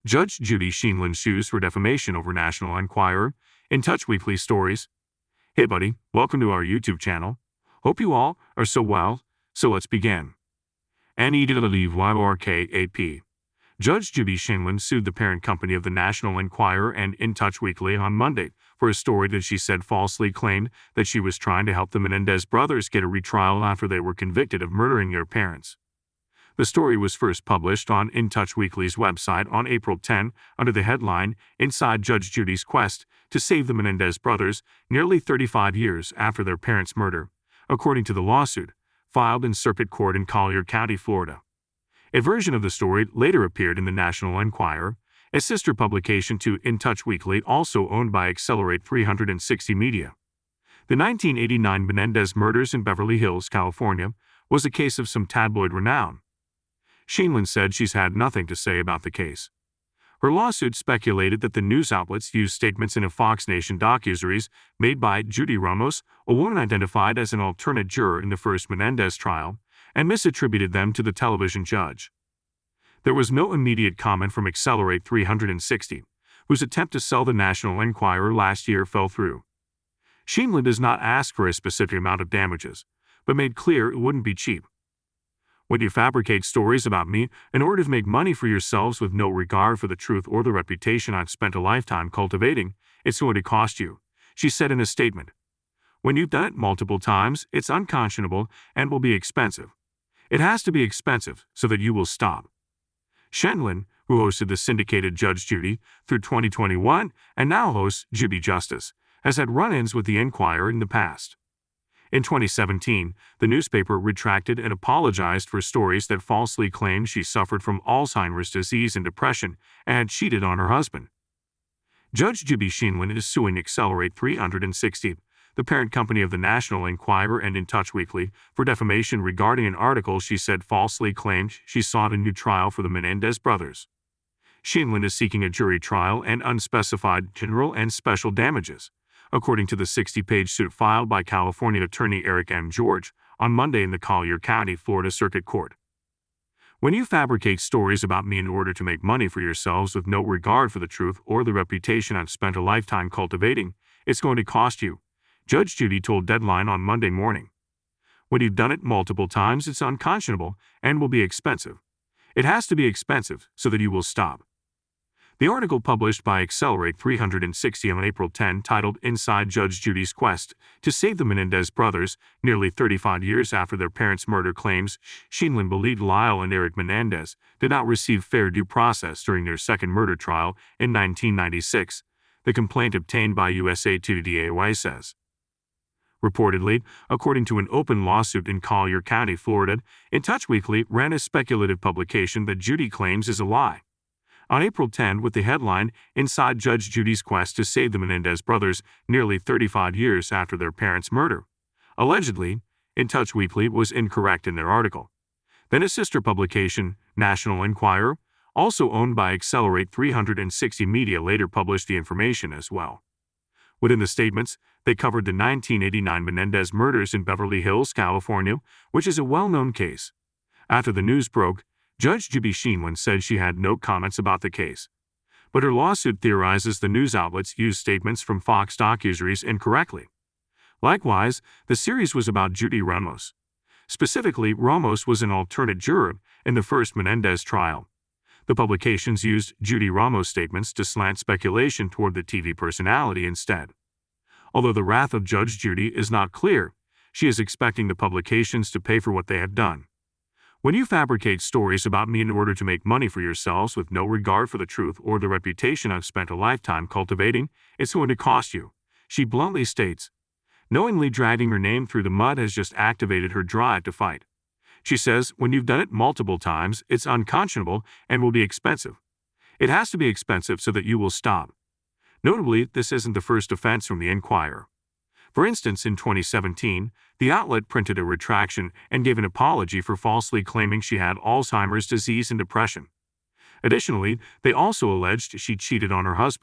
Judge Judy Sheindlin sues for defamation over National Enquirer. InTouch Weekly stories. Hey buddy, welcome to our YouTube channel. Hope you all are so well, so let's begin. NEWYRKAP. Judge Judy Sheindlin sued the parent company of the National Enquirer and InTouch Weekly on Monday for a story that she said falsely claimed that she was trying to help the Menendez brothers get a retrial after they were convicted of murdering their parents. The story was first published on InTouch Weekly's website on April 10 under the headline, "Inside Judge Judy's Quest to Save the Menendez Brothers Nearly 35 Years After Their Parents' Murder," according to the lawsuit, filed in circuit court in Collier County, Florida. A version of the story later appeared in the National Enquirer, a sister publication to InTouch Weekly also owned by Accelerate 360 Media. The 1989 Menendez murders in Beverly Hills, California, was a case of some tabloid renown. Sheindlin said she's had nothing to say about the case. Her lawsuit speculated that the news outlets used statements in a Fox Nation docuseries made by Judy Ramos, a woman identified as an alternate juror in the first Menendez trial, and misattributed them to the television judge. There was no immediate comment from Accelerate 360, whose attempt to sell the National Enquirer last year fell through. Sheindlin does not ask for a specific amount of damages, but made clear it wouldn't be cheap. "When you fabricate stories about me in order to make money for yourselves with no regard for the truth or the reputation I've spent a lifetime cultivating, it's going to cost you," she said in a statement. "When you've done it multiple times, it's unconscionable and will be expensive. It has to be expensive so that you will stop." Sheindlin, who hosted the syndicated Judge Judy through 2021 and now hosts Judy Justice, has had run-ins with the Enquirer in the past. In 2017, the newspaper retracted and apologized for stories that falsely claimed she suffered from Alzheimer's disease and depression and had cheated on her husband. Judge Judy Sheindlin is suing Accelerate 360, the parent company of the National Enquirer and InTouch Weekly, for defamation regarding an article she said falsely claimed she sought a new trial for the Menendez brothers. Sheindlin is seeking a jury trial and unspecified general and special damages, according to the 60-page suit filed by California attorney Eric M. George on Monday in the Collier County, Florida Circuit Court. "When you fabricate stories about me in order to make money for yourselves with no regard for the truth or the reputation I've spent a lifetime cultivating, it's going to cost you," Judge Judy told Deadline on Monday morning. "When you've done it multiple times, it's unconscionable and will be expensive. It has to be expensive so that you will stop." The article published by Accelerate 360 on April 10, titled "Inside Judge Judy's Quest to Save the Menendez Brothers Nearly 35 Years After Their Parents' Murder," claims Sheindlin believed Lyle and Eric Menendez did not receive fair due process during their second murder trial in 1996, the complaint obtained by USA Today says. Reportedly, according to an open lawsuit in Collier County, Florida, InTouch Weekly ran a speculative publication that Judy claims is a lie. On April 10, with the headline, "Inside Judge Judy's Quest to Save the Menendez Brothers Nearly 35 Years After Their Parents' Murder," allegedly, InTouch Weekly was incorrect in their article. Then a sister publication, National Enquirer, also owned by Accelerate 360 Media, later published the information as well. Within the statements, they covered the 1989 Menendez murders in Beverly Hills, California, which is a well-known case. After the news broke, Judge Judy Sheindlin said she had no comments about the case. But her lawsuit theorizes the news outlets used statements from Fox docuseries incorrectly. Likewise, the series was about Judy Ramos. Specifically, Ramos was an alternate juror in the first Menendez trial. The publications used Judy Ramos' statements to slant speculation toward the TV personality instead. Although the wrath of Judge Judy is not clear, she is expecting the publications to pay for what they have done. "When you fabricate stories about me in order to make money for yourselves with no regard for the truth or the reputation I've spent a lifetime cultivating, it's going to cost you," she bluntly states. Knowingly dragging her name through the mud has just activated her drive to fight. She says, "When you've done it multiple times, it's unconscionable and will be expensive. It has to be expensive so that you will stop." Notably, this isn't the first offense from the Enquirer. For instance, in 2017, the outlet printed a retraction and gave an apology for falsely claiming she had Alzheimer's disease and depression. Additionally, they also alleged she cheated on her husband.